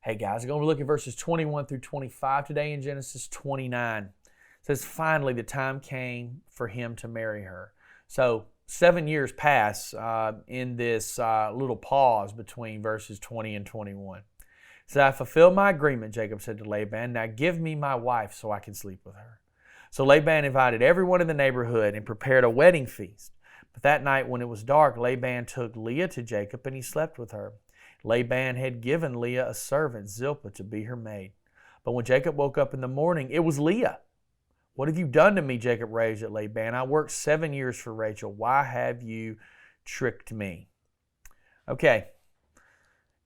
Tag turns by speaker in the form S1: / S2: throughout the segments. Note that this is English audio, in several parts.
S1: Hey guys, we're going to look at verses 21 through 25 today in Genesis 29. It says, finally the time came for him to marry her. So 7 years pass in this little pause between verses 20 and 21. So I fulfilled my agreement, Jacob said to Laban. Now give me my wife so I can sleep with her. So Laban invited everyone in the neighborhood and prepared a wedding feast. But that night when it was dark, Laban took Leah to Jacob and he slept with her. Laban had given Leah a servant, Zilpah, to be her maid. But when Jacob woke up in the morning, it was Leah. What have you done to me? Jacob raged at Laban. I worked 7 years for Rachel. Why have you tricked me? Okay.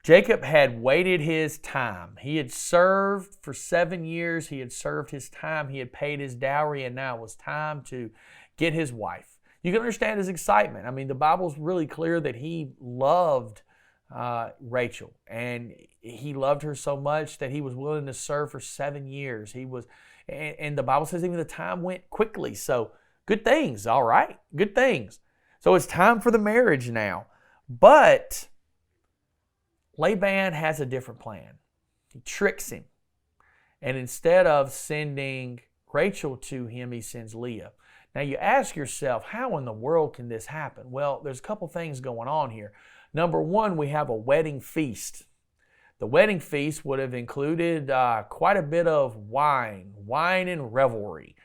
S1: Jacob had waited his time. He had served for 7 years. He had served his time. He had paid his dowry, and now it was time to get his wife. You can understand his excitement. I mean, the Bible's really clear that he loved Rachel, and he loved her so much that he was willing to serve for 7 years. And the Bible says even the time went quickly. So good things, all right, good things. So it's time for the marriage now. But Laban has a different plan. He tricks him. And instead of sending Rachel to him, he sends Leah. Now you ask yourself, how in the world can this happen? Well, there's a couple things going on here. Number one, we have a wedding feast. The wedding feast would have included quite a bit of wine and revelry.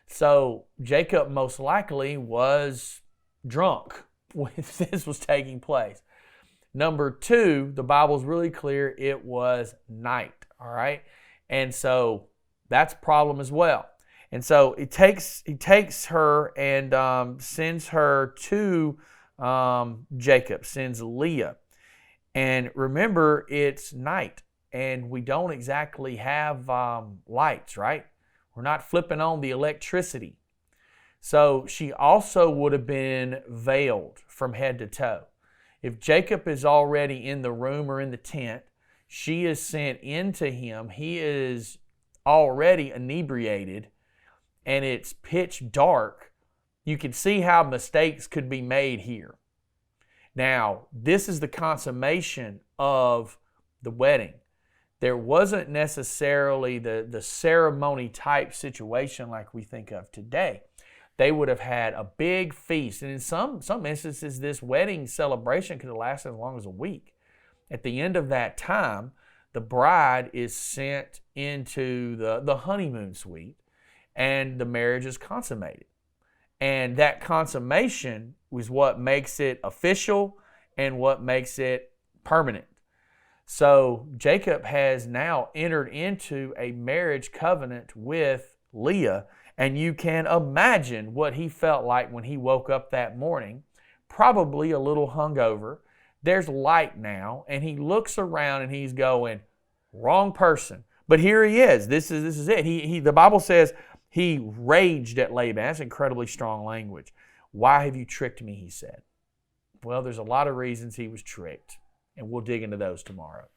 S1: So Jacob most likely was drunk when this was taking place. Number two, the Bible's really clear, it was night, all right? And so that's a problem as well. And so he takes her and sends her to Jacob, sends Leah. And remember, it's night, and we don't exactly have lights, right? We're not flipping on the electricity. So she also would have been veiled from head to toe. If Jacob is already in the room or in the tent, she is sent into him. He is already inebriated, and it's pitch dark. You can see how mistakes could be made here. Now, this is the consummation of the wedding. There wasn't necessarily the ceremony type situation like we think of today. They would have had a big feast. And in some instances, this wedding celebration could have lasted as long as a week. At the end of that time, the bride is sent into the honeymoon suite, and the marriage is consummated. And that consummation was what makes it official and what makes it permanent. So Jacob has now entered into a marriage covenant with Leah, and you can imagine what he felt like when he woke up that morning, probably a little hungover. There's light now, and he looks around and he's going, wrong person. But here he is. This is it. The Bible says he raged at Laban. That's incredibly strong language. Why have you tricked me, he said. Well, there's a lot of reasons he was tricked, and we'll dig into those tomorrow.